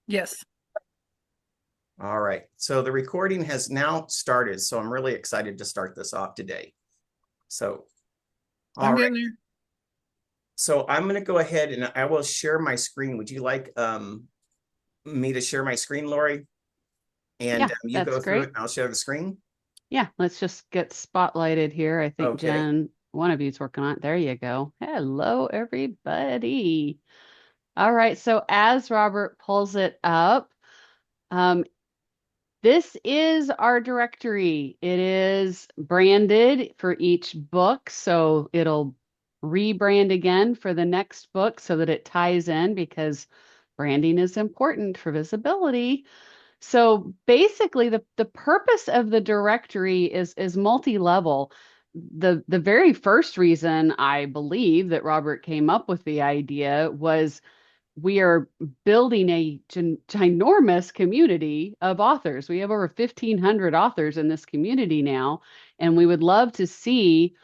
Yes, All right. So the recording has now started. So I'm really excited to start this off today. So, all I'm right. getting there. So I'm going to go ahead and I will share my screen. Would you like me to share my screen, Lori? And Yeah, you that's go through it great. and I'll share the screen. Yeah, let's just get spotlighted here. I think Okay. Jen, one of you's working on it. There you go. Hello, everybody. All right, so as Robert pulls it up, um, this is our directory. It is branded for each book, so it'll rebrand again for the next book so that it ties in because branding is important for visibility. So basically, the purpose of the directory is multi-level. The very first reason I believe that Robert came up with the idea was we are building a ginormous community of authors. We have over 1,500 authors in this community now, and we would love to see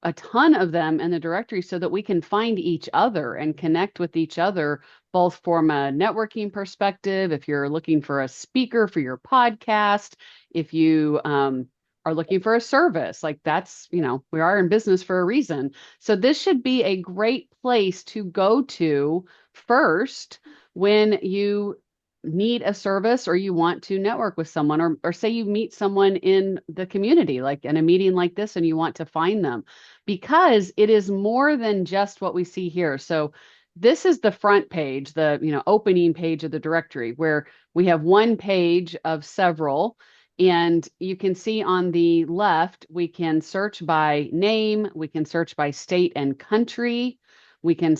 a ton of them in the directory so that we can find each other and connect with each other, both from a networking perspective. If you're looking for a speaker for your podcast, if you are looking for a service, like that's, we are in business for a reason. So this should be a great place to go to first when you need a service or you want to network with someone, or say you meet someone in the community, like in a meeting like this, and you want to find them because it is more than just what we see here. So this is the front page, the opening page of the directory where we have one page of several. And you can see on the left, we can search by name, we can search by state and country, we can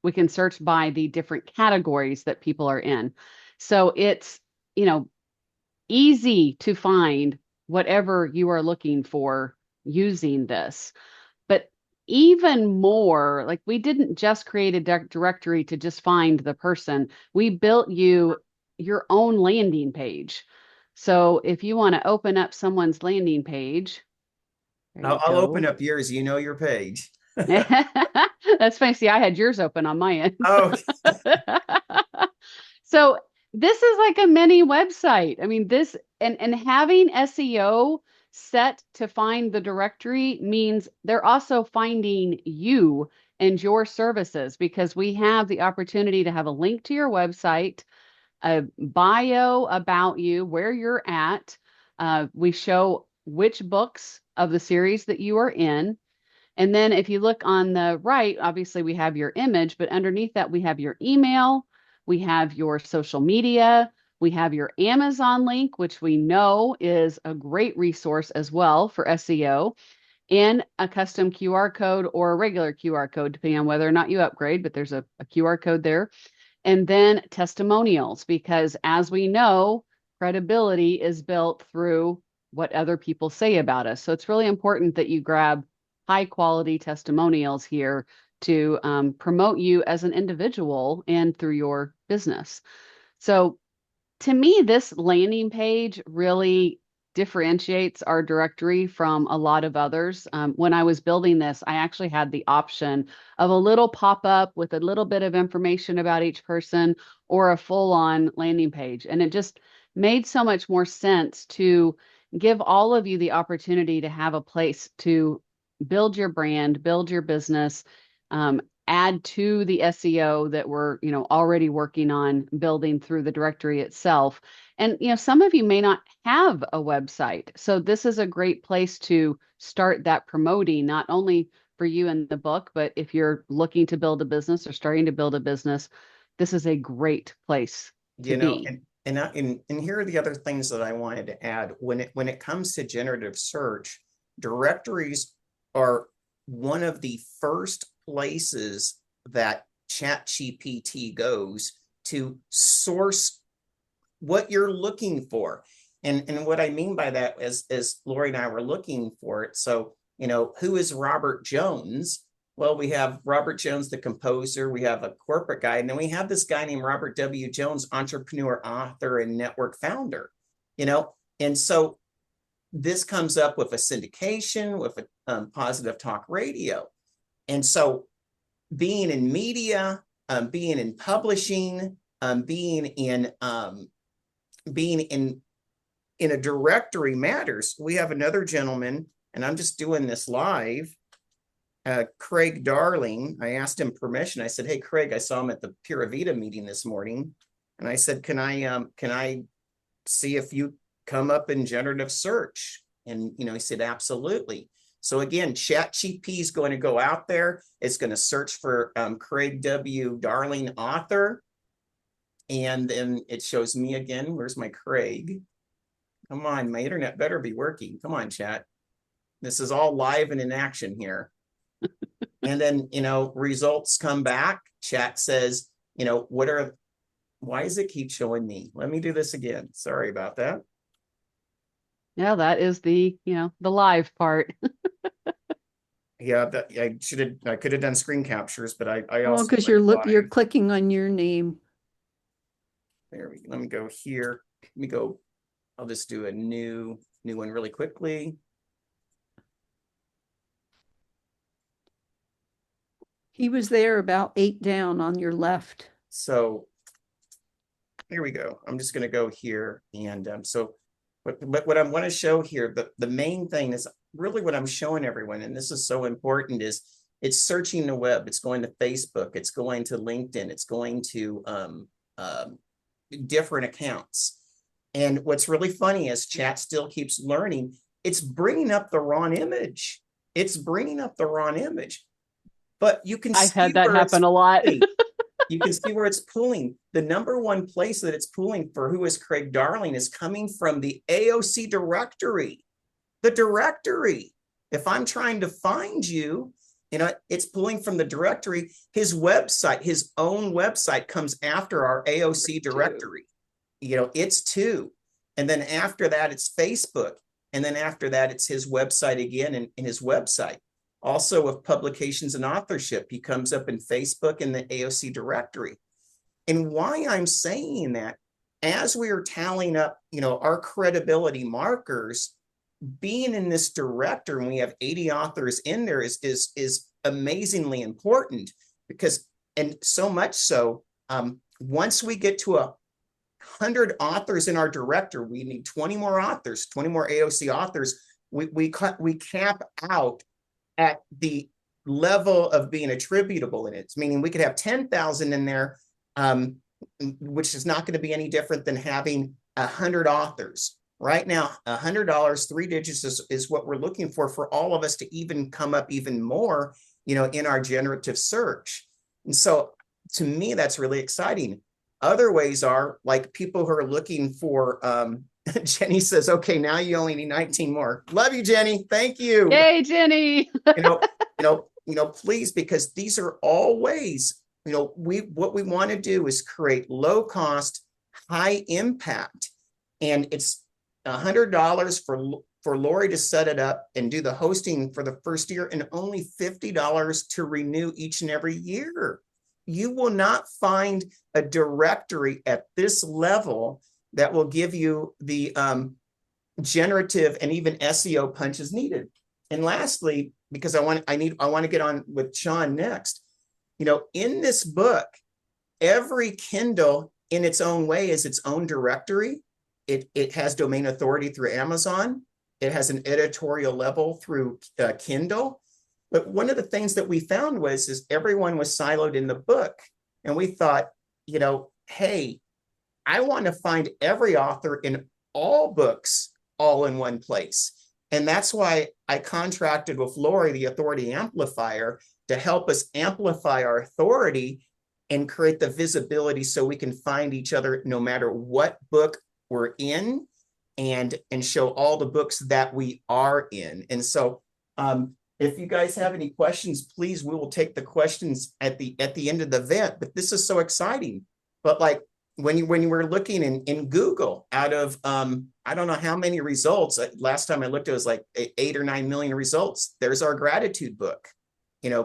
we can search by the different categories that people are in. So it's, you know, easy to find whatever you are looking for using this. But even more, like we didn't just create a directory to just find the person. We built you your own landing page. So if you want to open up someone's landing page, there you I'll open go. up yours. You know your page. That's funny. See, I had yours open on my end. Oh, So this is like a mini website. I mean, this and having SEO set to find the directory means they're also finding you and your services because we have the opportunity to have a link to your website, a bio about you, where you're at. We show which books of the series that you are in. And then if you look on the right, obviously we have your image, but underneath that we have your email, we have your social media, we have your Amazon link, which we know is a great resource as well for SEO, and a custom QR code or a regular QR code, depending on whether or not you upgrade, but there's a QR code there. And then testimonials, because as we know, credibility is built through what other people say about us. So it's really important that you grab high quality testimonials here to promote you as an individual and through your business. So to me, this landing page really differentiates our directory from a lot of others. When I was building this, I actually had the option of a little pop up with a little bit of information about each person or a full on landing page. And it just made so much more sense to give all of you the opportunity to have a place to build your brand, build your business, um, add to the SEO that we're, already working on building through the directory itself. And, some of you may not have a website. So this is a great place to start that promoting, not only for you in the book, but if you're looking to build a business or starting to build a business, this is a great place to you know, be. and here are the other things that I wanted to add. When it comes to generative search, directories are one of the first places that ChatGPT goes to source what you're looking for. And what I mean by that is Lori and I were looking for it. So, who is Robert Jones? Well, we have Robert Jones, the composer, we have a corporate guy, and then we have this guy named Robert W. Jones, entrepreneur, author, and network founder, and so this comes up with a syndication, with a positive talk radio. And so being in media, being in publishing, being in a directory matters. We have another gentleman, and I'm just doing this live. Craig Darling, I asked him permission. I said, "Hey, Craig, I saw him at the Pura Vida meeting this morning, and I said, can I see if you come up in generative search?" And he said, "Absolutely." So again, ChatGPT is going to go out there. It's going to search for Craig W. Darling, author, and then it shows me again. Where's my Craig? Come on, my internet better be working. Come on, chat. This is all live and in action here. And then, results come back. Chat says, why does it keep showing me? Let me do this again. Sorry about that. Yeah, that is the live part. Yeah, I could have done screen captures, but I also because you're clicking on your name. Let me go here. Let me go. I'll just do a new one really quickly. He was there about 8 down on your left. So here we go. I'm just going to go here. And what I want to show here, the main thing is really what I'm showing everyone, and this is so important, is it's searching the web. It's going to Facebook. It's going to LinkedIn. It's going to different accounts. And what's really funny is chat still keeps learning. It's bringing up the wrong image. It's bringing up the wrong image. But you can I've had that happen a lot. You can see where it's pulling. The number one place that it's pulling for who is Craig Darling is coming from the AOC directory. The directory. If I'm trying to find you, it's pulling from the directory. His website, his own website, comes after our AOC directory. It's 2. And then after that, it's Facebook. And then after that, it's his website again and his website. Also with publications and authorship, he comes up in Facebook in the AOC directory. And why I'm saying that, as we are tallying up, our credibility markers, being in this directory, and we have 80 authors in there, is amazingly important, because, and so much so, once we get to 100 authors in our directory, we need 20 more authors, 20 more AOC authors. We cap out at the level of being attributable in it, meaning we could have 10,000 in there, which is not going to be any different than having 100 authors. Right now, $100, 3 digits is what we're looking for all of us to even come up even more, in our generative search. And so to me, that's really exciting. Other ways are like people who are looking for, Jenny says, "Okay, now you only need 19 more. Love you, Jenny. Thank you. Yay, Jenny. Please, because these are all ways, what we want to do is create low cost, high impact. And it's $100 for Lori to set it up and do the hosting for the first year, and only $50 to renew each and every year. You will not find a directory at this level that will give you the generative and even SEO punches needed. And lastly, because I want to get on with Sean next, in this book, every Kindle in its own way is its own directory. It has domain authority through Amazon. It has an editorial level through Kindle. But one of the things that we found is everyone was siloed in the book. And we thought, hey, I want to find every author in all books all in one place. And that's why I contracted with Lori, the Authority Amplifier, to help us amplify our authority and create the visibility so we can find each other no matter what book we're in, and show all the books that we are in. And so if you guys have any questions, please, we will take the questions at the end of the event. But this is so exciting. But like when you were looking in Google, out of I don't know how many results, last time I looked, it was like 8 or 9 million results. There's our gratitude book,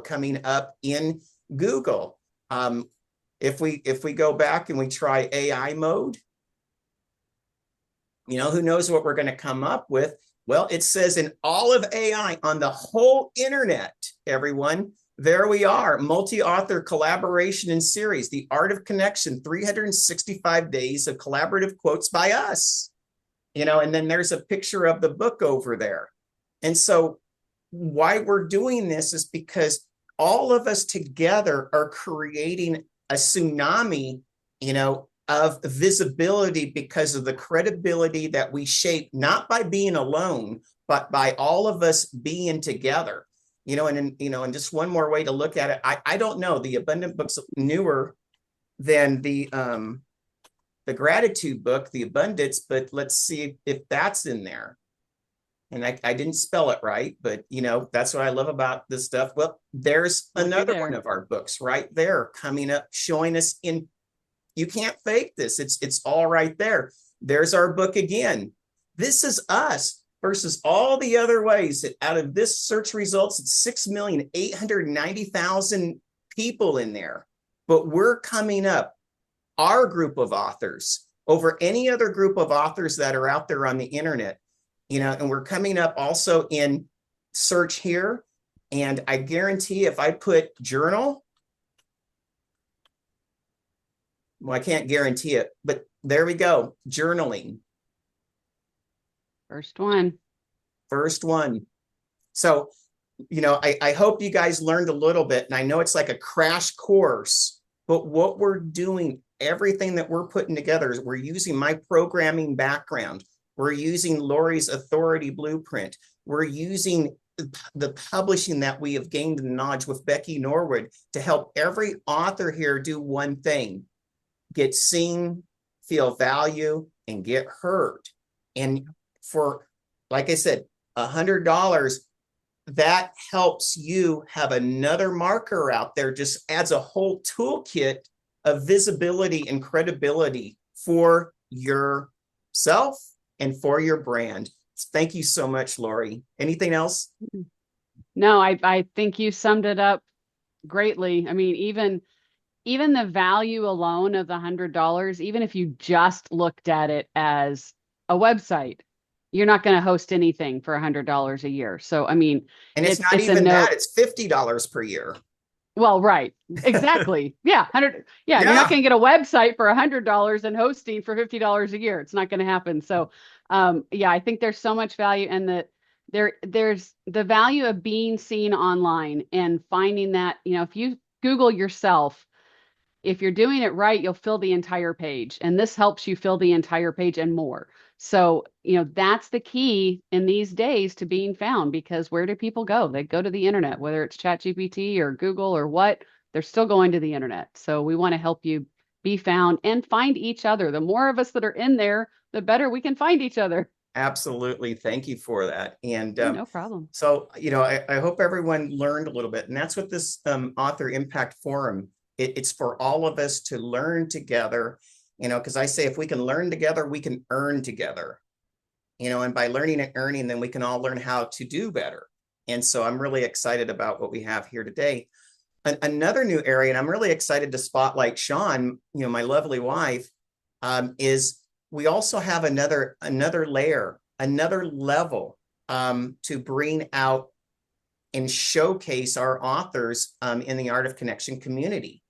coming up in Google. If we go back and we try AI mode, who knows what we're going to come up with? Well, it says in all of AI on the whole internet, everyone, There we are, multi-author collaboration in series, The Art of Connection, 365 days of collaborative quotes by us. And then there's a picture of the book over there. And so why we're doing this is because all of us together are creating a tsunami, of visibility because of the credibility that we shape, not by being alone, but by all of us being together. And just one more way to look at it, I don't know, the abundant book's newer than the gratitude book, the abundance, but let's see if that's in there. And I didn't spell it right, but that's what I love about this stuff. Well, there's another one of our books right there coming up, showing us you can't fake this. It's all right there. There's our book again. This is us versus all the other ways. That out of this search results, it's 6,890,000 people in there. But we're coming up, our group of authors, over any other group of authors that are out there on the internet. And we're coming up also in search here. And I guarantee if I put journal, well, I can't guarantee it, but there we go. Journaling. First one. So, I hope you guys learned a little bit, and I know it's like a crash course, but what we're doing, everything that we're putting together is we're using my programming background. We're using Lori's authority blueprint. We're using the publishing that we have gained in knowledge with Becky Norwood to help every author here do one thing: get seen, feel value, and get heard. And for, like I said, $100, that helps you have another marker out there, just adds a whole toolkit of visibility and credibility for yourself and for your brand. Thank you so much, Lori. Anything else? No, I think you summed it up greatly. I mean, even the value alone of the $100, even if you just looked at it as a website, you're not going to host anything for $100 a year. So, I mean, and it's not even that, it's $50 per year. Well, right. Exactly. Yeah. 100. Yeah. You're not going to get a website for $100 and hosting for $50 a year. It's not going to happen. So, yeah, I think there's so much value, and that there's the value of being seen online and finding that, if you Google yourself, if you're doing it right, you'll fill the entire page. And this helps you fill the entire page and more. So, that's the key in these days to being found, because where do people go? They go to the internet, whether it's ChatGPT or Google or what, they're still going to the internet. So we want to help you be found and find each other. The more of us that are in there, the better we can find each other. Absolutely. Thank you for that. And no problem. So, I hope everyone learned a little bit. And that's what this Author Impact Forum, it's for all of us to learn together, because I say if we can learn together, we can earn together, and by learning and earning, then we can all learn how to do better. And so I'm really excited about what we have here today. Another new area, and I'm really excited to spotlight Sean, my lovely wife, is we also have another layer, another level to bring out and showcase our authors in the Art of Connection community.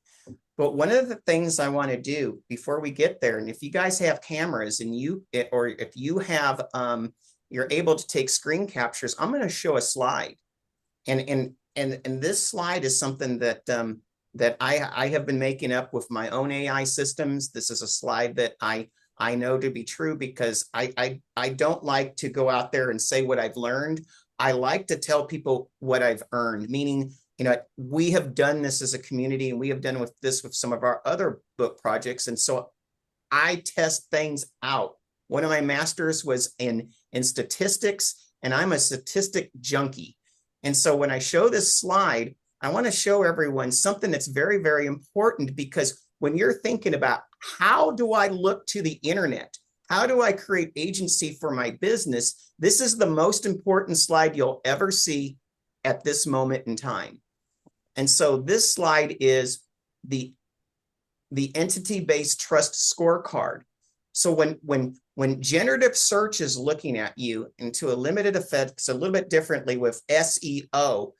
But one of the things I want to do before we get there, and if you guys have cameras and if you have, you're able to take screen captures, I'm going to show a slide. And this slide is something that I have been making up with my own AI systems. This is a slide that I know to be true, because I don't like to go out there and say what I've learned. I like to tell people what I've earned, meaning, we have done this as a community, and we have done this with some of our other book projects. And so I test things out. One of my masters was in statistics, and I'm a statistic junkie. And so when I show this slide, I want to show everyone something that's very, very important, because when you're thinking about how do I look to the internet, how do I create agency for my business, this is the most important slide you'll ever see at this moment in time. And so this slide is the entity-based trust scorecard. So when generative search is looking at you, into a limited effect, it's a little bit differently with SEO.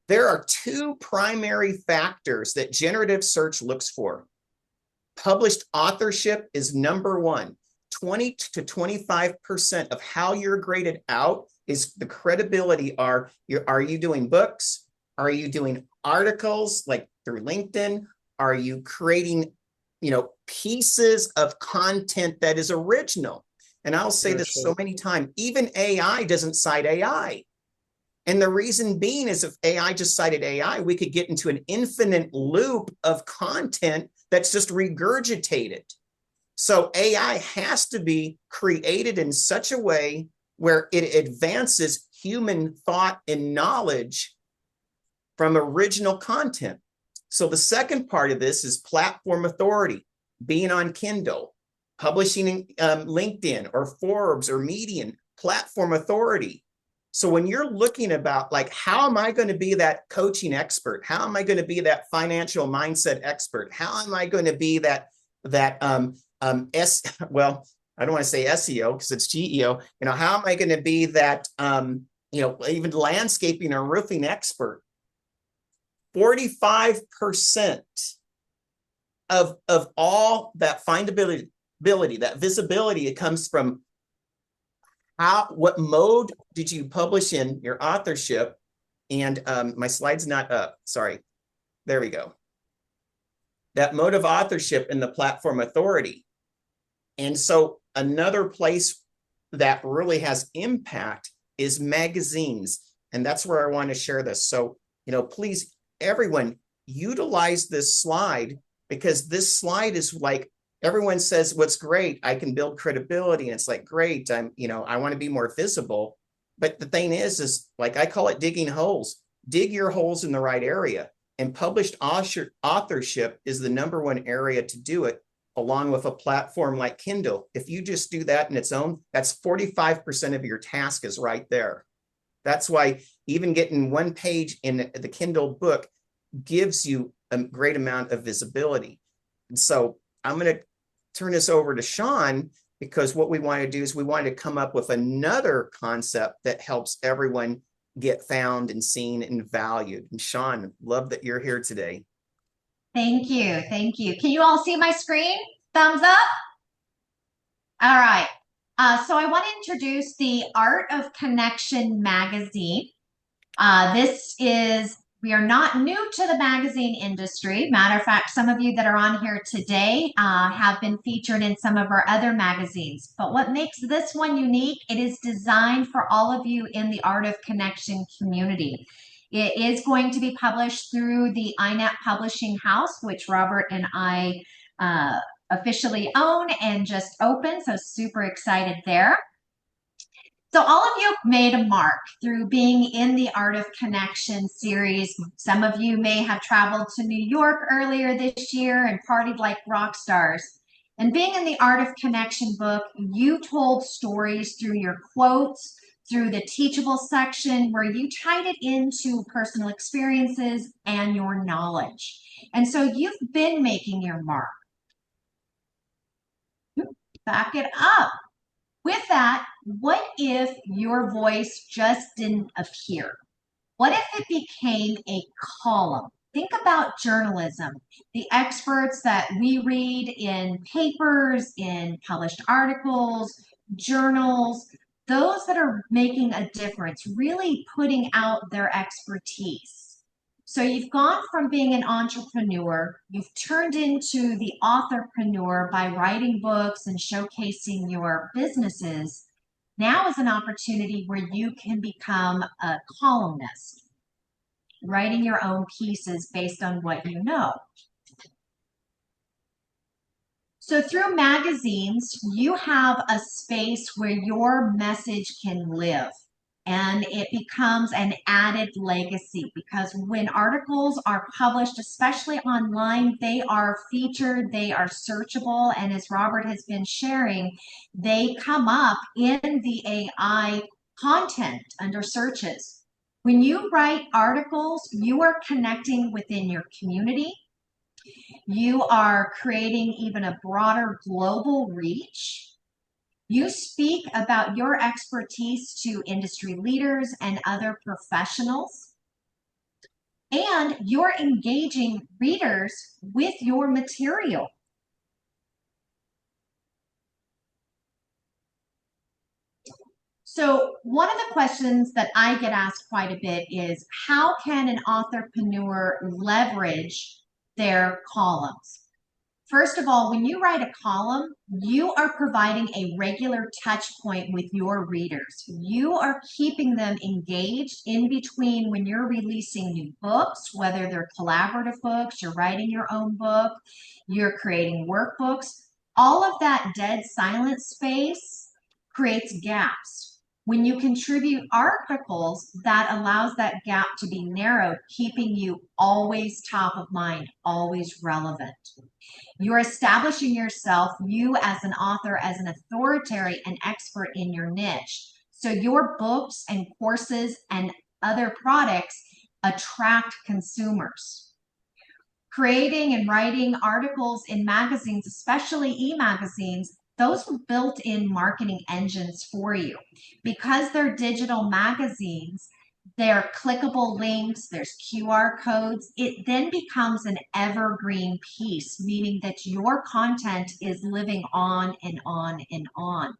There are two primary factors that generative search looks for. Published authorship is number one. 20 to 25% of how you're graded out is the credibility. Are you doing books? Are you doing articles like through LinkedIn? Are you creating, pieces of content that is original? And I'll say this so many times, even AI doesn't cite AI. And the reason being is if AI just cited AI, we could get into an infinite loop of content that's just regurgitated. So AI has to be created in such a way where it advances human thought and knowledge from original content. So the second part of this is platform authority, being on Kindle, publishing in LinkedIn or Forbes or Medium, platform authority. So when you're looking about like, how am I going to be that coaching expert? How am I going to be that financial mindset expert? How am I going to be that well, I don't want to say SEO because it's GEO. How am I going to be that even landscaping or roofing expert? 45% of all that findability, that visibility, it comes from what mode did you publish in your authorship? And my slide's not up. Sorry. There we go. That mode of authorship in the platform authority. And so another place that really has impact is magazines. And that's where I want to share this. So, please, everyone, utilize this slide, because this slide is like, everyone says, what's great, I can build credibility. And it's like, great, I want to be more visible. But the thing is like, I call it digging holes. Dig your holes in the right area. And published authorship is the number one area to do it, along with a platform like Kindle. If you just do that in its own, that's 45% of your task is right there. That's why even getting one page in the Kindle book gives you a great amount of visibility. And so I'm going to turn this over to Sean, because what we want to do is we want to come up with another concept that helps everyone get found and seen and valued. And Sean, love that you're here today. Thank you. Thank you. Can you all see my screen? Thumbs up? All right. So I want to introduce the Art of Connection magazine. We are not new to the magazine industry. Matter of fact, some of you that are on here today have been featured in some of our other magazines. But what makes this one unique, it is designed for all of you in the Art of Connection community. It is going to be published through the iNet Publishing House, which Robert and I officially own and just opened. So super excited there. So all of you have made a mark through being in the Art of Connection series. Some of you may have traveled to New York earlier this year and partied like rock stars. And being in the Art of Connection book, you told stories through your quotes, through the teachable section, where you tied it into personal experiences and your knowledge. And so you've been making your mark. Back it up. With that, what if your voice just didn't appear? What if it became a column? Think about journalism, the experts that we read in papers, in published articles, journals, those that are making a difference, really putting out their expertise. So you've gone from being an entrepreneur, you've turned into the authorpreneur by writing books and showcasing your businesses. Now is an opportunity where you can become a columnist, writing your own pieces based on what you know. So through magazines, you have a space where your message can live. And it becomes an added legacy, because when articles are published, especially online, they are featured, they are searchable, and as Robert has been sharing, they come up in the AI content under searches. When you write articles, you are connecting within your community. You are creating even a broader global reach. You speak about your expertise to industry leaders and other professionals. and you're engaging readers with your material. So one of the questions that I get asked quite a bit is, how can an authorpreneur leverage their columns? First of all, when you write a column, you are providing a regular touch point with your readers. You are keeping them engaged in between when you're releasing new books, whether they're collaborative books, you're writing your own book, you're creating workbooks. All of that dead silent space creates gaps. When you contribute articles, that allows that gap to be narrowed, keeping you always top of mind, always relevant. You're establishing yourself, you as an author, as an authority and expert in your niche. So your books and courses and other products attract consumers. Creating and writing articles in magazines, especially e-magazines, those are built-in marketing engines for you. Because they're digital magazines, they're clickable links, there's QR codes. It then becomes an evergreen piece, meaning that your content is living on and on and on.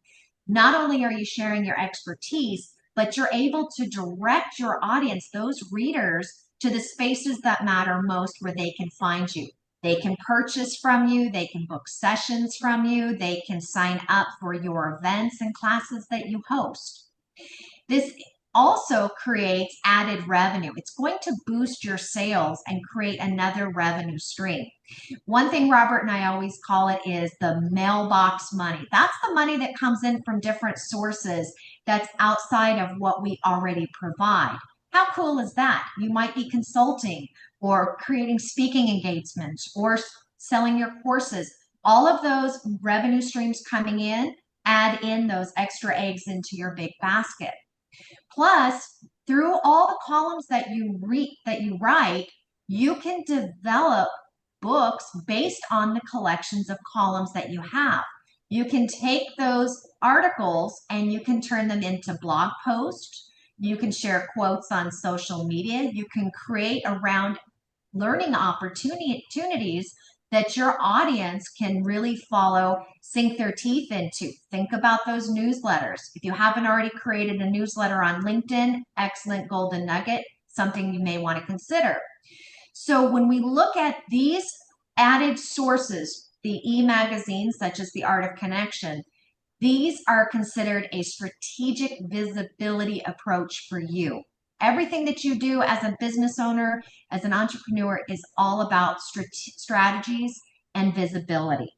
Not only are you sharing your expertise, but you're able to direct your audience, those readers, to the spaces that matter most where they can find you. They can purchase from you, they can book sessions from you, they can sign up for your events and classes that you host. This also creates added revenue. It's going to boost your sales and create another revenue stream. One thing Robert and I always call it is the mailbox money. That's the money that comes in from different sources that's outside of what we already provide. How cool is that? You might be consulting or creating speaking engagements or selling your courses. All of those revenue streams coming in add in those extra eggs into your big basket. Plus, through all the columns that you write, you can develop books based on the collections of columns that you have. You can take those articles and you can turn them into blog posts. You can share quotes on social media. You can create around learning opportunities that your audience can really follow, sink their teeth into. Think about those newsletters. If you haven't already created a newsletter on LinkedIn, excellent golden nugget, something you may want to consider. So when we look at these added sources, the e-magazines such as The Art of Connection, these are considered a strategic visibility approach for you. Everything that you do as a business owner, as an entrepreneur, is all about strategies and visibility.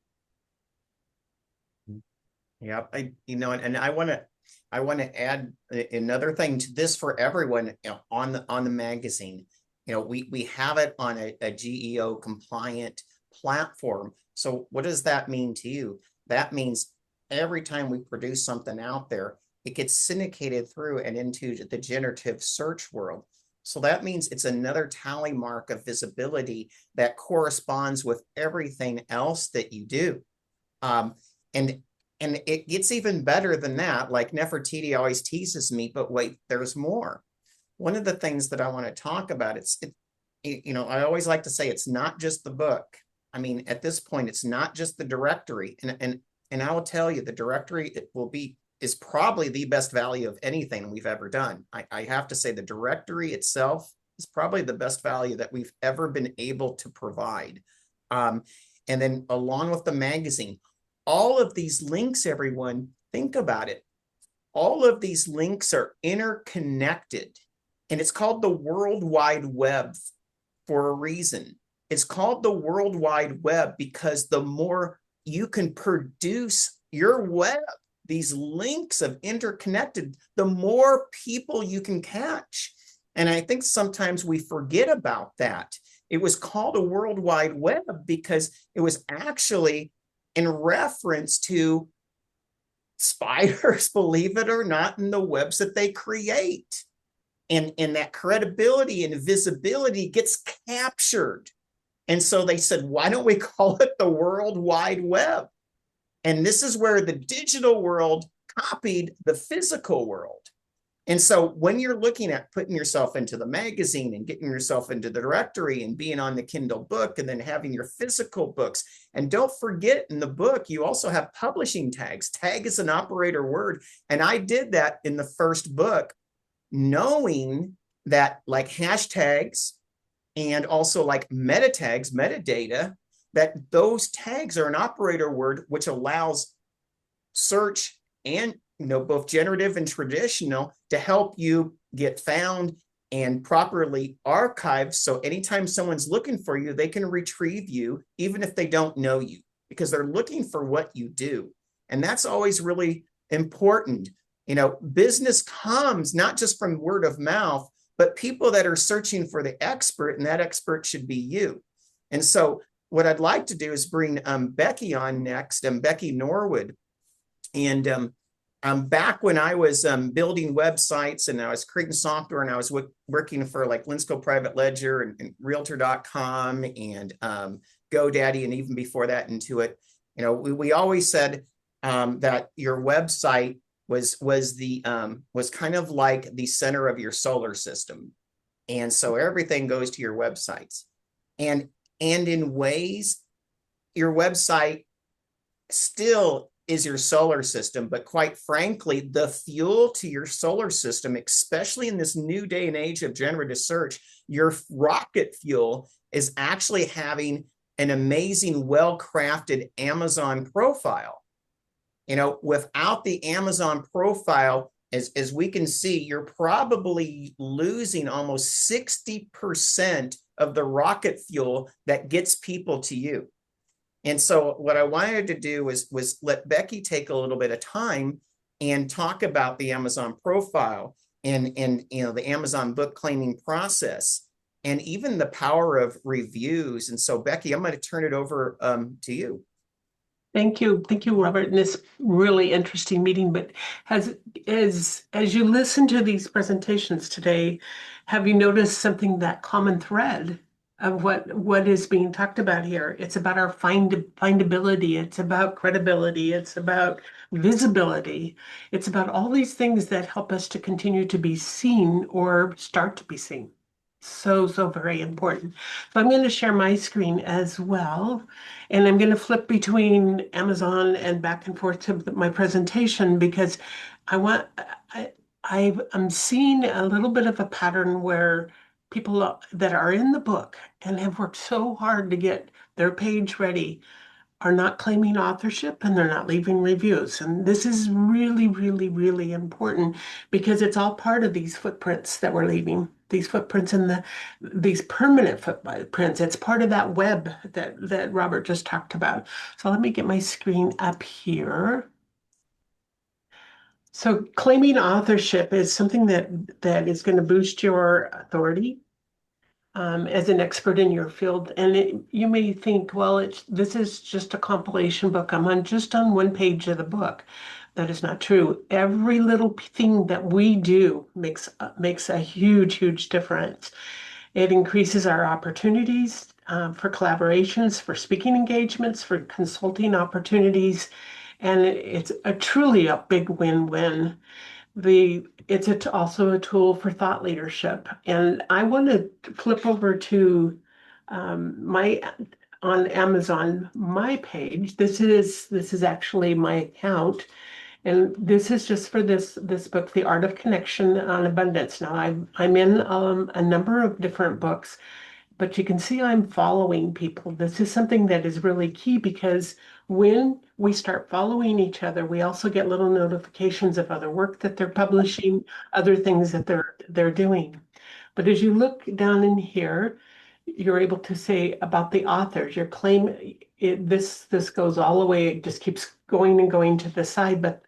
Yeah, and I want to add another thing to this for everyone, on the magazine. We have it on a GEO compliant platform. So what does that mean to you? That means every time we produce something out there, it gets syndicated through and into the generative search world. So that means it's another tally mark of visibility that corresponds with everything else that you do. And it gets even better than that. Like Nefertiti always teases me, but wait, there's more. One of the things that I want to talk about, I always like to say it's not just the book. I mean, at this point, it's not just the directory. And I will tell you, the directory is probably the best value of anything we've ever done. I have to say the directory itself is probably the best value that we've ever been able to provide. And then along with the magazine, all of these links, everyone, think about it. All of these links are interconnected, and it's called the World Wide Web for a reason. It's called the World Wide Web because the more you can produce your web, these links of interconnected, the more people you can catch. And I think sometimes we forget about that. It was called a World Wide Web because it was actually in reference to spiders, believe it or not, in the webs that they create. And that credibility and visibility gets captured. And so they said, why don't we call it the World Wide Web? And this is where the digital world copied the physical world. And so when you're looking at putting yourself into the magazine and getting yourself into the directory and being on the Kindle book and then having your physical books, and don't forget in the book, you also have publishing tags. Tag is an operator word. And I did that in the first book, knowing that like hashtags and also like meta tags, metadata, that those tags are an operator word, which allows search and both generative and traditional to help you get found and properly archived. So anytime someone's looking for you, they can retrieve you, even if they don't know you, because they're looking for what you do. And that's always really important. Business comes not just from word of mouth, but people that are searching for the expert, and that expert should be you. And so what I'd like to do is bring Becky on next, Becky Norwood. And back when I was building websites and I was creating software and I was working for like Linsco Private Ledger and Realtor.com and GoDaddy, and even before that Intuit, we always said that your website was kind of like the center of your solar system. And so everything goes to your websites. And in ways, your website still is your solar system, but quite frankly, the fuel to your solar system, especially in this new day and age of generative search, your rocket fuel is actually having an amazing, well-crafted Amazon profile. Without the Amazon profile, as we can see, you're probably losing almost 60% of the rocket fuel that gets people to you. And so what I wanted to do was let Becky take a little bit of time and talk about the Amazon profile and the Amazon book claiming process and even the power of reviews. And so Becky, I'm going to turn it over to you. Thank you, Robert, in this really interesting meeting. But as you listen to these presentations today, have you noticed something, that common thread of what is being talked about here? It's about our findability, it's about credibility, it's about visibility, it's about all these things that help us to continue to be seen or start to be seen. So very important. So I'm going to share my screen as well, and I'm going to flip between Amazon and back and forth to my presentation because I'm seeing a little bit of a pattern where people that are in the book and have worked so hard to get their page ready are not claiming authorship and they're not leaving reviews. And this is really, really, really important because it's all part of these footprints that we're leaving, these footprints and these permanent footprints. It's part of that web that Robert just talked about. So let me get my screen up here. So claiming authorship is something that is going to boost your authority as an expert in your field. And you may think, well, this is just a compilation book. I'm just on one page of the book. That is not true. Every little thing that we do makes a huge, huge difference. It increases our opportunities for collaborations, for speaking engagements, for consulting opportunities. And it's truly a big win-win. It's also a tool for thought leadership. And I want to flip over to on Amazon, my page. This is actually my account. And this is just for this book, The Art of Connection on Abundance. Now I'm in a number of different books, but you can see I'm following people. This is something that is really key because when we start following each other, we also get little notifications of other work that they're publishing, other things that they're doing. But as you look down in here, you're able to say about the authors, your claim, this goes all the way, it just keeps going and going to the side. But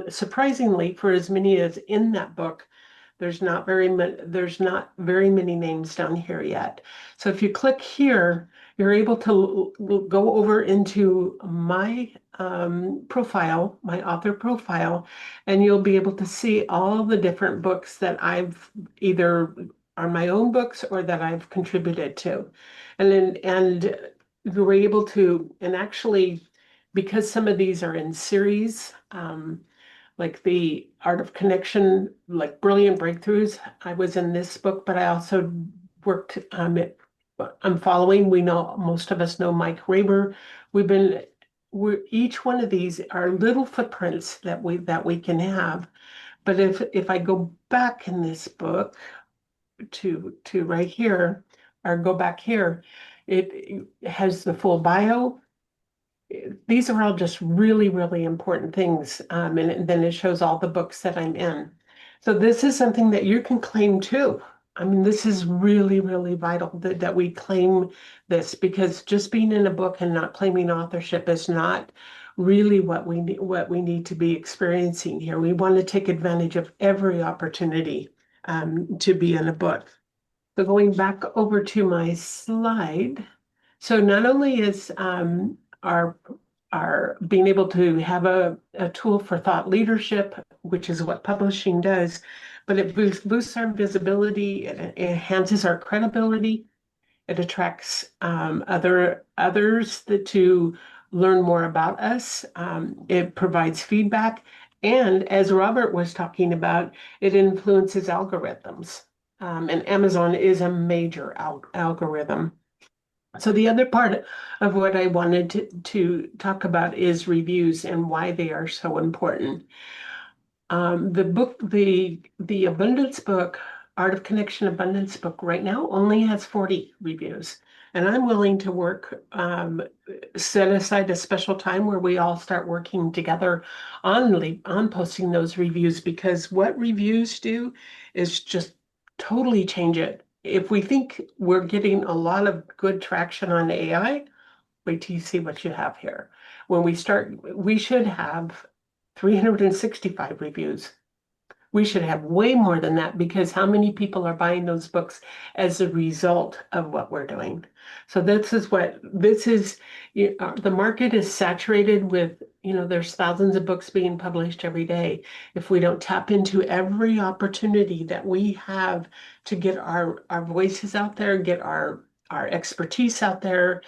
surprisingly, for as many as in that book, there's not very many names down here yet. So if you click here, you're able to go over into my profile, my author profile, and you'll be able to see all the different books that I've either are my own books or that I've contributed to. And we're able to, and actually, because some of these are in series, like the Art of Connection, like Brilliant Breakthroughs. I was in this book, but I also worked I'm following. We know, most of us know Mike Raber. We're each one of these are little footprints that we can have. But if I go back in this book to right here, or go back here, it has the full bio. These are all just really, really important things. And then it shows all the books that I'm in. So this is something that you can claim too. I mean, this is really, really vital that we claim this, because just being in a book and not claiming authorship is not really what we need to be experiencing here. We want to take advantage of every opportunity to be in a book. So going back over to my slide. So not only is our being able to have a tool for thought leadership, which is what publishing does, but it boosts our visibility, it enhances our credibility, it attracts others to learn more about us. It provides feedback, and as Robert was talking about, it influences algorithms. And Amazon is a major algorithm. So the other part of what I wanted to talk about is reviews and why they are so important. The Abundance book, Art of Connection Abundance book, right now only has 40 reviews. And I'm willing to set aside a special time where we all start working together on posting those reviews, because what reviews do is just totally change it. If we think we're getting a lot of good traction on AI, wait till you see what you have here. When we start, we should have 365 reviews. We should have way more than that, because how many people are buying those books as a result of what we're doing? So the market is saturated with, there's thousands of books being published every day. If we don't tap into every opportunity that we have to get our voices out there, get our expertise out there,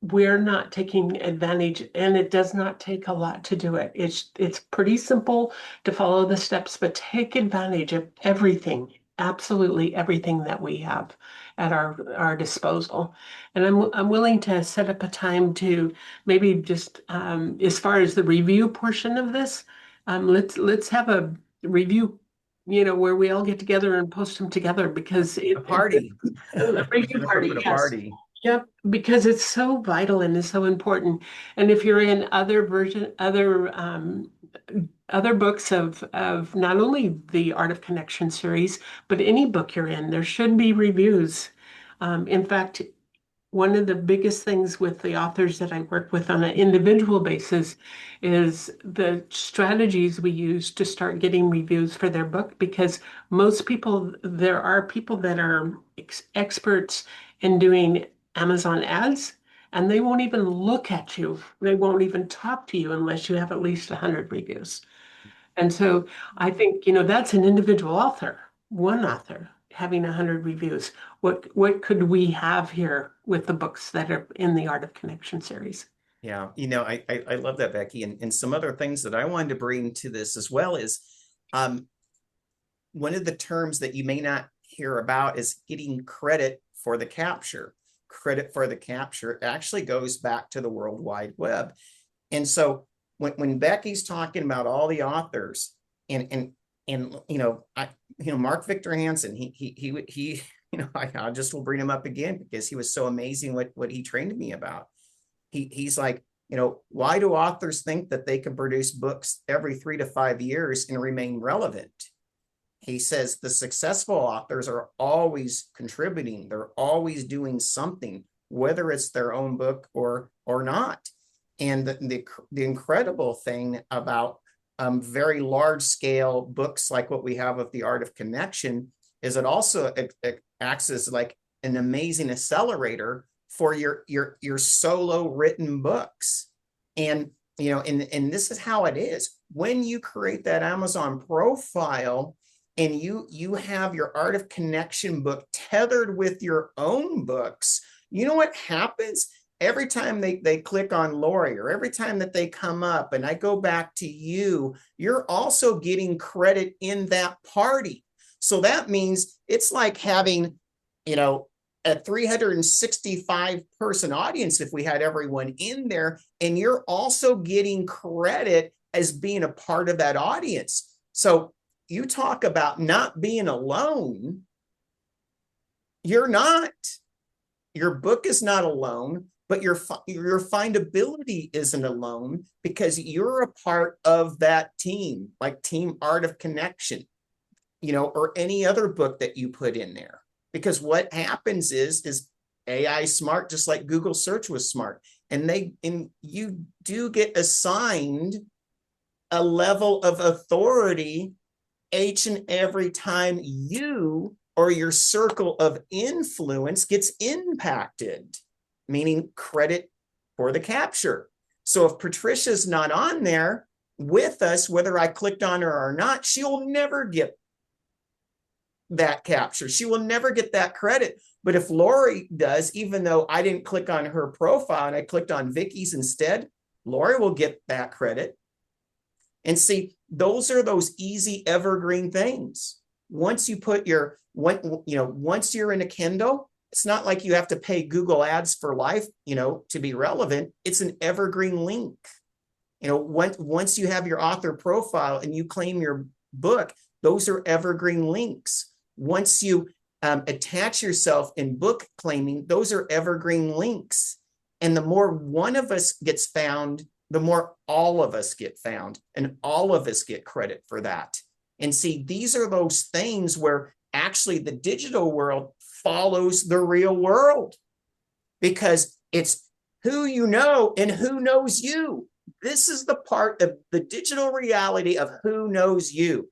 we're not taking advantage, and it does not take a lot to do it. It's pretty simple to follow the steps, but take advantage of everything, absolutely everything that we have at our disposal. And I'm willing to set up a time to maybe just as far as the review portion of this, let's have a review, where we all get together and post them together, because A party. a review Gonna party, put a yes. party. Yep, because it's so vital and it's so important. And if you're in other books of not only the Art of Connection series, but any book you're in, there should be reviews. In fact, one of the biggest things with the authors that I work with on an individual basis is the strategies we use to start getting reviews for their book, because there are people that are experts in doing Amazon ads, and they won't even look at you. They won't even talk to you unless you have at least 100 reviews. And so I think, that's an individual author, one author having 100 reviews. What could we have here with the books that are in the Art of Connection series? Yeah, I love that, Becky. And some other things that I wanted to bring to this as well is one of the terms that you may not hear about is getting credit for the capture. Credit for the capture actually goes back to the World Wide Web. And so when Becky's talking about all the authors and Mark Victor Hansen, he I just will bring him up again because he was so amazing what he trained me about. He's like, why do authors think that they can produce books every 3 to 5 years and remain relevant? He says the successful authors are always contributing. They're always doing something, whether it's their own book or not. And the incredible thing about very large scale books like what we have of the Art of Connection is it also acts as like an amazing accelerator for your solo written books. And and this is how it is. When you create that Amazon profile and you have your Art of Connection book tethered with your own books, you know what happens? every time they click on Lori, or every time that they come up and I go back to you, you're also getting credit in that party. So that means it's like having, a 365 person audience if we had everyone in there, and you're also getting credit as being a part of that audience. So you talk about not being alone. You're not. Your book is not alone, but your findability isn't alone, because you're a part of that team, like Team Art of Connection, or any other book that you put in there. Because what happens is AI smart, just like Google search was smart. And you do get assigned a level of authority each and every time you or your circle of influence gets impacted, meaning credit for the capture. So if Patricia's not on there with us, whether I clicked on her or not, she'll never get that capture. She will never get that credit. But if Lori does, even though I didn't click on her profile and I clicked on Vicky's instead, Lori will get that credit. And see, those are those easy evergreen things. Once you put once you're in a Kindle, it's not like you have to pay Google ads for life, to be relevant. It's an evergreen link. Once you have your author profile and you claim your book, those are evergreen links. Once you attach yourself in book claiming, those are evergreen links. And the more one of us gets found, the more all of us get found, and all of us get credit for that. And see, these are those things where actually the digital world follows the real world, because it's who you know and who knows you. This is the part of the digital reality of who knows you.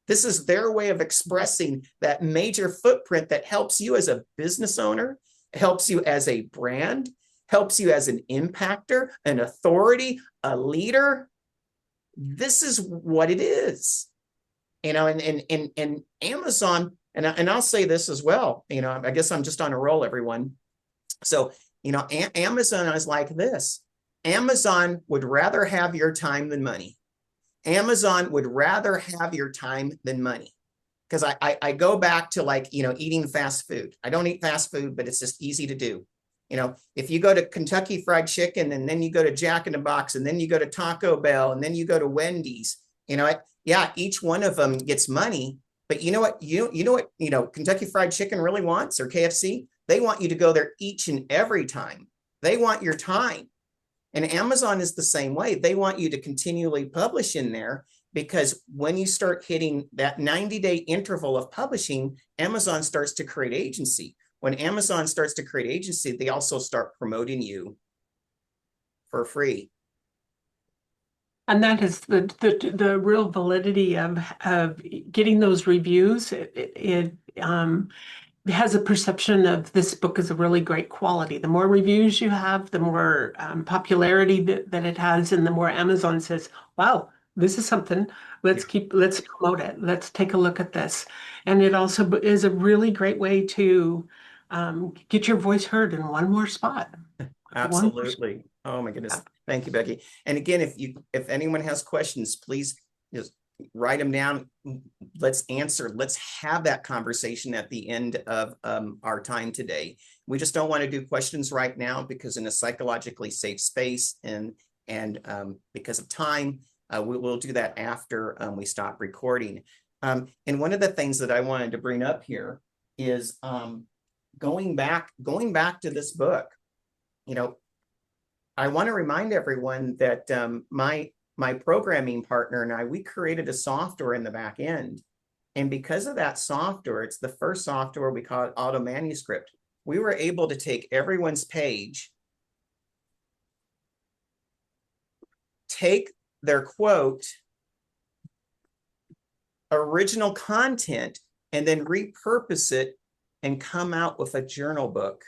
This is their way of expressing that major footprint that helps you as a business owner, helps you as a brand, helps you as an impactor, an authority, a leader. This is what it is. And Amazon, and I'll say this as well, I guess I'm just on a roll, everyone. So, Amazon is like this. Amazon would rather have your time than money. Amazon would rather have your time than money. Because I go back to eating fast food. I don't eat fast food, but it's just easy to do. If you go to Kentucky Fried Chicken, and then you go to Jack in the Box, and then you go to Taco Bell, and then you go to Wendy's, each one of them gets money. But you know what Kentucky Fried Chicken really wants, or KFC? They want you to go there each and every time. They want your time. And Amazon is the same way. They want you to continually publish in there, because when you start hitting that 90-day interval of publishing, Amazon starts to create agency. When Amazon starts to create agency, they also start promoting you for free. And that is the real validity of getting those reviews. It has a perception of this book is a really great quality. The more reviews you have, the more popularity that it has, and the more Amazon says, wow, this is something, let's promote it. Let's take a look at this. And it also is a really great way to get your voice heard in one more spot. Absolutely. Oh my goodness. Thank you, Becky. And again, if anyone has questions, please just write them down. Let's answer. Let's have that conversation at the end of our time today. We just don't want to do questions right now, because in a psychologically safe space and because of time, we will do that after we stop recording. And one of the things that I wanted to bring up here is going back to this book. I want to remind everyone that my programming partner and I, we created a software in the back end. And because of that software, it's the first software, we call it Auto Manuscript. We were able to take everyone's page, take their quote, original content, and then repurpose it and come out with a journal book,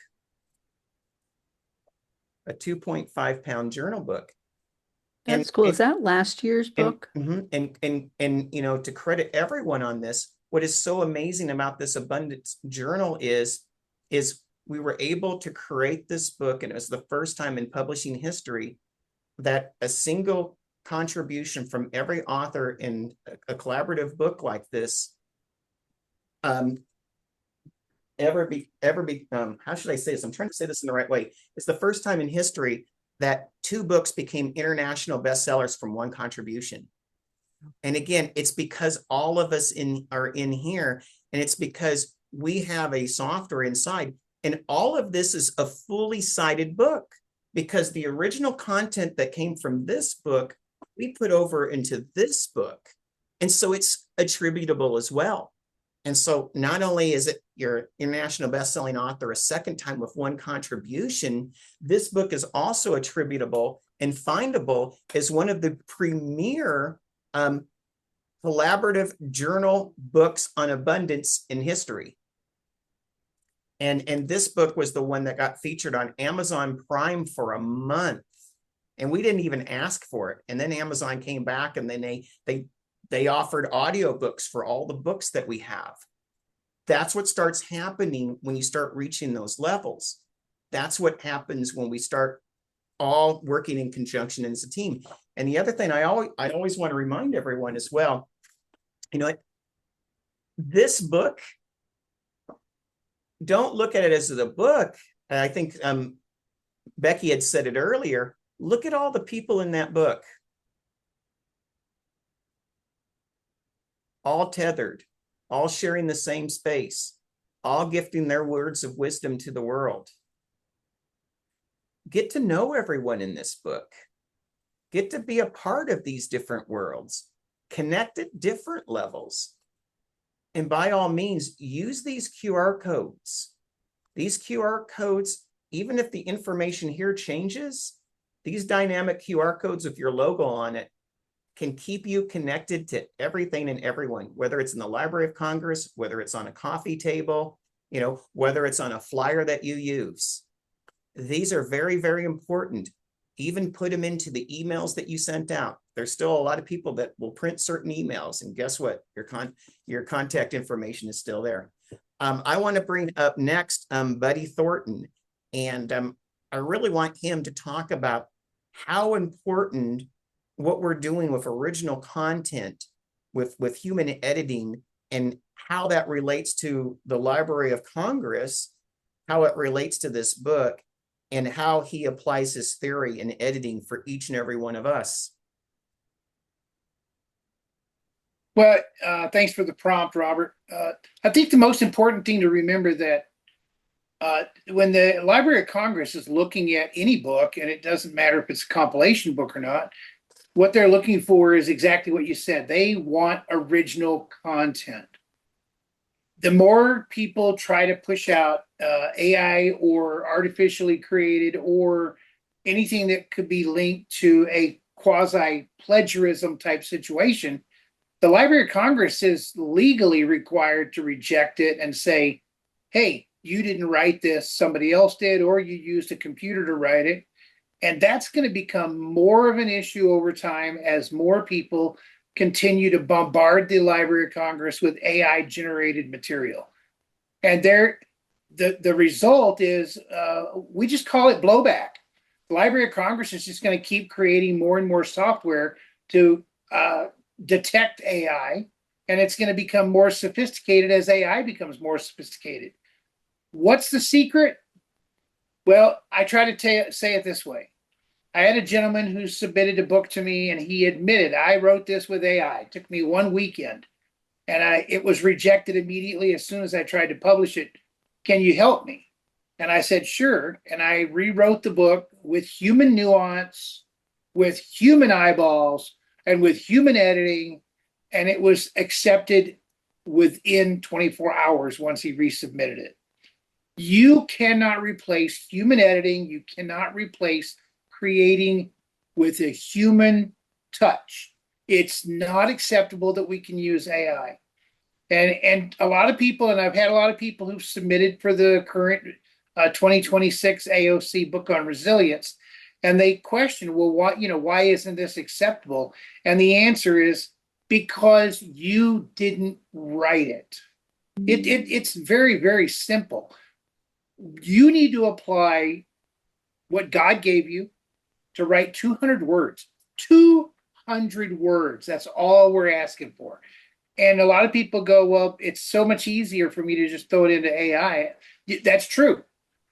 a 2.5-pound journal book. That's cool. Is that last year's book? And to credit everyone on this, what is so amazing about this abundance journal is we were able to create this book, and it was the first time in publishing history that a single contribution from every author in a collaborative book like this ever be how should I say this? I'm trying to say this in the right way. It's the first time in history that 2 books became international bestsellers from one contribution. And again, it's because all of us are in here, and it's because we have a software inside, and all of this is a fully cited book, because the original content that came from this book, we put over into this book. And so it's attributable as well. And so not only is it your international best-selling author a second time with one contribution, this book is also attributable and findable as one of the premier collaborative journal books on abundance in history. And this book was the one that got featured on Amazon Prime for a month. And we didn't even ask for it. And then Amazon came back, and then they offered audiobooks for all the books that we have. That's what starts happening when you start reaching those levels. That's what happens when we start all working in conjunction as a team. And the other thing I always want to remind everyone as well, this book, don't look at it as a book. I think Becky had said it earlier. Look at all the people in that book. All tethered, all sharing the same space, all gifting their words of wisdom to the world. Get to know everyone in this book. Get to be a part of these different worlds. Connect at different levels. And by all means, use these QR codes. These QR codes, even if the information here changes, these dynamic QR codes with your logo on it can keep you connected to everything and everyone, whether it's in the Library of Congress, whether it's on a coffee table, whether it's on a flyer that you use. These are very, very important. Even put them into the emails that you sent out. There's still a lot of people that will print certain emails, and guess what? Your contact information is still there. I want to bring up next Buddy Thornton, and I really want him to talk about how important what we're doing with original content, with human editing, and how that relates to the Library of Congress, how it relates to this book, and how he applies his theory in editing for each and every one of us. Well, thanks for the prompt, Robert. I think the most important thing to remember that when the Library of Congress is looking at any book, and it doesn't matter if it's a compilation book or not, what they're looking for is exactly what you said. They want original content. The more people try to push out AI or artificially created or anything that could be linked to a quasi-plagiarism type situation, the Library of Congress is legally required to reject it and say, hey, you didn't write this, somebody else did, or you used a computer to write it. And that's going to become more of an issue over time as more people continue to bombard the Library of Congress with AI generated material. And the result is we just call it blowback. The Library of Congress is just going to keep creating more and more software to detect AI, and it's going to become more sophisticated as AI becomes more sophisticated. What's the secret? Well, I try to say it this way. I had a gentleman who submitted a book to me, and he admitted, I wrote this with AI. It took me one weekend, and it was rejected immediately as soon as I tried to publish it. Can you help me? And I said, sure. And I rewrote the book with human nuance, with human eyeballs, and with human editing, and it was accepted within 24 hours once he resubmitted it. You cannot replace human editing. You cannot replace creating with a human touch. It's not acceptable that we can use AI. And a lot of people, and I've had a lot of people who've submitted for the current 2026 AOC book on resilience, and they question, well, why isn't this acceptable? And the answer is because you didn't write it. It's very, very simple. You need to apply what God gave you to write 200 words. 200 words. That's all we're asking for. And a lot of people go, well, it's so much easier for me to just throw it into AI. That's true.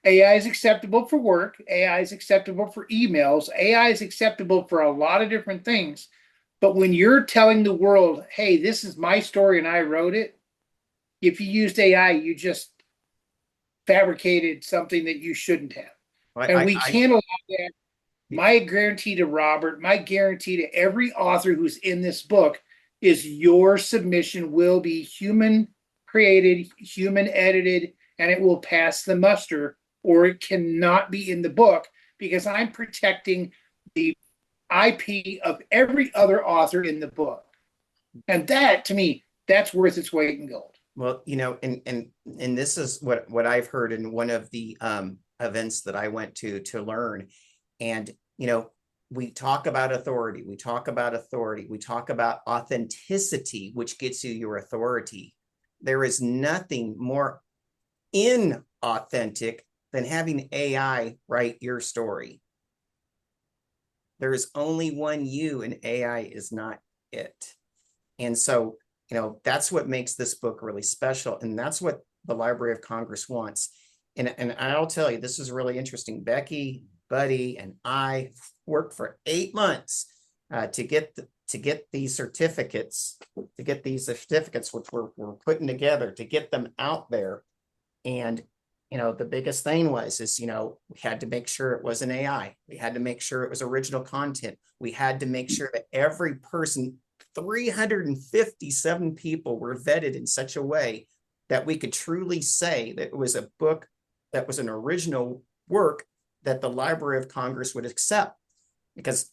AI is acceptable for work. AI is acceptable for emails. AI is acceptable for a lot of different things. But when you're telling the world, hey, this is my story and I wrote it, if you used AI, you just fabricated something that you shouldn't have. And we can't allow that. My guarantee to Robert, my guarantee to every author who's in this book is your submission will be human created, human edited, and it will pass the muster, or it cannot be in the book because I'm protecting the IP of every other author in the book. And that, to me, that's worth its weight in gold. Well, and this is what I've heard in one of the events that I went to learn. And, we talk about authority, we talk about authenticity, which gets you your authority. There is nothing more inauthentic than having AI write your story. There is only one you, and AI is not it. And so, that's what makes this book really special. And that's what the Library of Congress wants. And I'll tell you, this is really interesting. Becky, Buddy, and I worked for 8 months to get these certificates, which we're putting together to get them out there. And, the biggest thing is, we had to make sure it wasn't AI. We had to make sure it was original content. We had to make sure that every person, 357 people, were vetted in such a way that we could truly say that it was a book that was an original work that the Library of Congress would accept. Because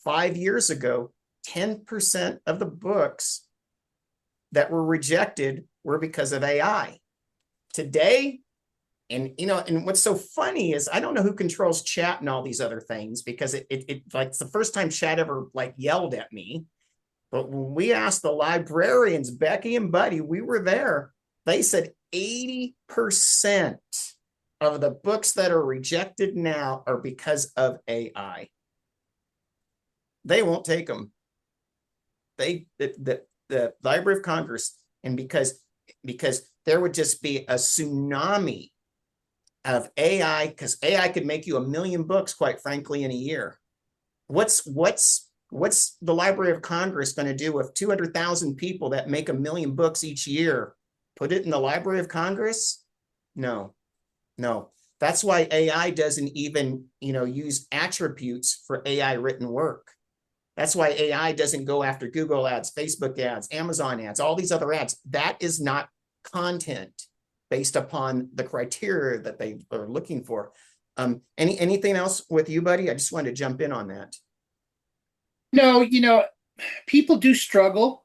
5 years ago, 10% of the books that were rejected were because of AI. Today, and what's so funny is I don't know who controls chat and all these other things, because it like it's the first time chat ever yelled at me. But when we asked the librarians, Becky and Buddy, we were there, they said 80% of the books that are rejected now are because of AI. They won't take them. The Library of Congress, and because there would just be a tsunami of AI, because AI could make you 1 million books, quite frankly, in a year. What's the Library of Congress going to do with 200,000 people that make 1 million books each year? Put it in the Library of Congress? No. That's why AI doesn't even, use attributes for AI written work. That's why AI doesn't go after Google ads, Facebook ads, Amazon ads, all these other ads. That is not content based upon the criteria that they are looking for. Anything else with you, Buddy? I just wanted to jump in on that. No, people do struggle.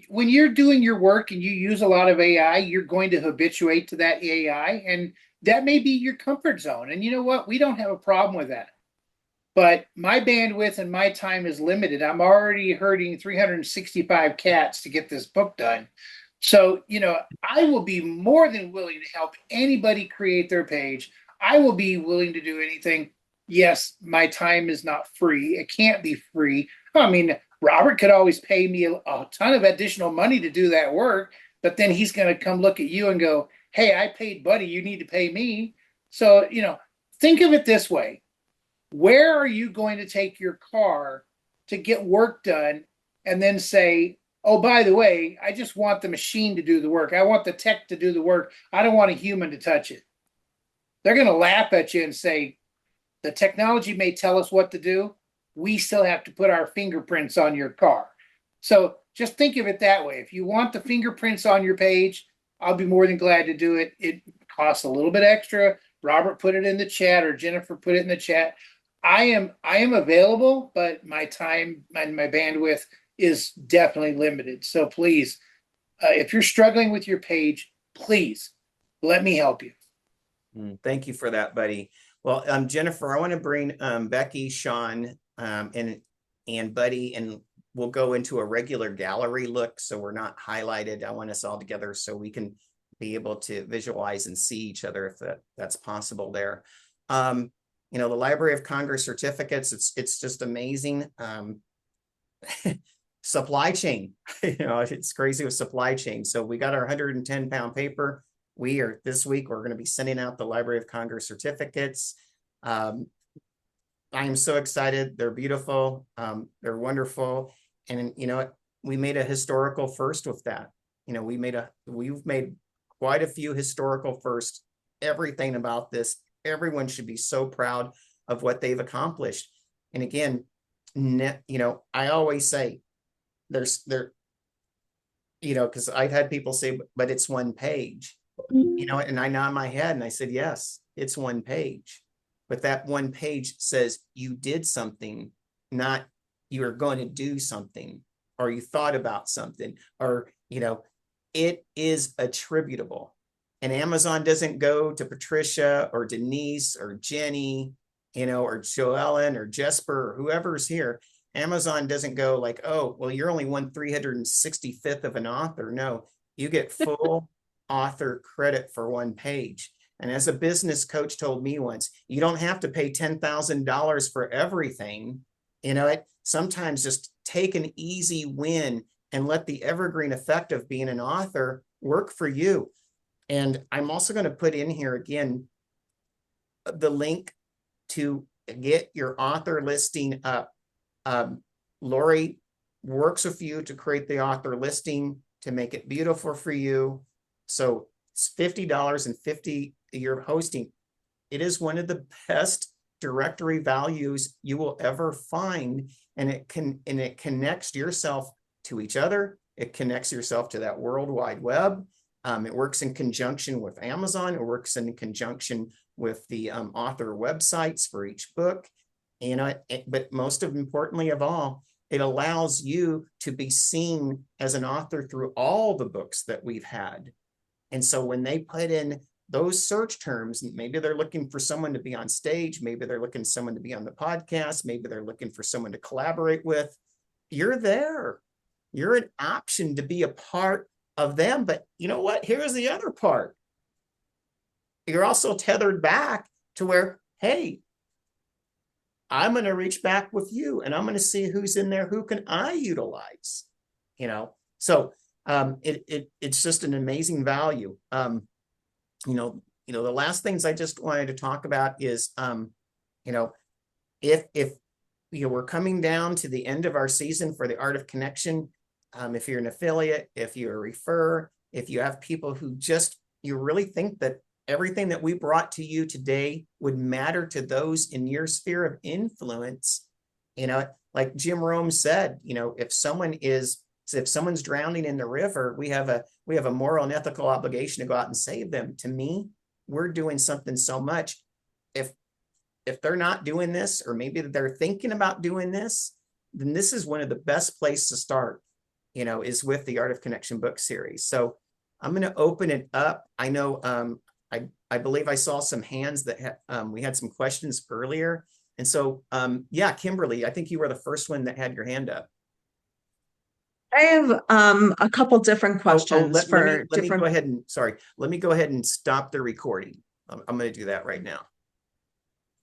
When you're doing your work and you use a lot of AI, you're going to habituate to that AI, and that may be your comfort zone. And you know what? We don't have a problem with that. But my bandwidth and my time is limited. I'm already herding 365 cats to get this book done. So, I will be more than willing to help anybody create their page. I will be willing to do anything. Yes, my time is not free. It can't be free. I mean, Robert could always pay me a ton of additional money to do that work, but then he's going to come look at you and go, hey, I paid Buddy, you need to pay me. So, think of it this way. Where are you going to take your car to get work done and then say, oh, by the way, I just want the machine to do the work. I want the tech to do the work. I don't want a human to touch it. They're going to laugh at you and say, the technology may tell us what to do. We still have to put our fingerprints on your car. So just think of it that way. If you want the fingerprints on your page, I'll be more than glad to do it. It costs a little bit extra. Robert put it in the chat, or Jennifer put it in the chat. I am available, but my time and my bandwidth is definitely limited. So please, if you're struggling with your page, please let me help you. Thank you for that, Buddy. Well, Jennifer, I want to bring Becky, Sean, and Buddy, and we'll go into a regular gallery look, so we're not highlighted. I want us all together so we can be able to visualize and see each other if that's possible there. You know, the Library of Congress certificates, it's just amazing. Supply chain, you know, it's crazy with supply chain. So we got our 110-pound paper. This week, we're going to be sending out the Library of Congress certificates. I am so excited. They're beautiful. They're wonderful. And you know what? We made a historical first with that. You know, we've made quite a few historical firsts. Everything about this, everyone should be so proud of what they've accomplished. And again, you know, I always say you know, because I've had people say, but it's one page, you know, and I nod my head and I said, yes, it's one page. But that one page says you did something, not you are going to do something, or you thought about something, or, you know, it is attributable. And Amazon doesn't go to Patricia or Denise or Jenny, you know, or Joellen or Jesper or whoever's here. Amazon doesn't go like, oh, well, you're only 1/365th of an author. No, you get full author credit for one page. And as a business coach told me once, you don't have to pay $10,000 for everything. You know, sometimes just take an easy win and let the evergreen effect of being an author work for you. And I'm also going to put in here again, the link to get your author listing up. Lori works with you to create the author listing, to make it beautiful for you. So it's $50 and $50 you're hosting. It is one of the best directory values you will ever find. And it connects yourself to each other. It connects yourself to that World Wide Web. It works in conjunction with Amazon. It works in conjunction with the author websites for each book. And but most importantly of all, it allows you to be seen as an author through all the books that we've had. And so when they put in those search terms, maybe they're looking for someone to be on stage, maybe they're looking for someone to be on the podcast, maybe they're looking for someone to collaborate with, you're there. You're an option to be a part of them. But you know what? Here's the other part. You're also tethered back to where, hey, I'm going to reach back with you and I'm going to see who's in there. Who can I utilize? You know, so it's just an amazing value. You know, the last things I just wanted to talk about is, you know, if you know, we're coming down to the end of our season for the Art of Connection. If you're an affiliate, if you're a refer, if you have people who you really think that everything that we brought to you today would matter to those in your sphere of influence, you know, like Jim Rome said, you know, if someone's drowning in the river, we have a moral and ethical obligation to go out and save them. To me, we're doing something so much. If they're not doing this, or maybe they're thinking about doing this, then this is one of the best places to start, you know, is with the Art of Connection book series. So I'm going to open it up. I know, I believe I saw some hands that we had some questions earlier. And so, yeah, Kimberly, I think you were the first one that had your hand up. I have a couple different questions let me go ahead and stop the recording. I'm going to do that right now.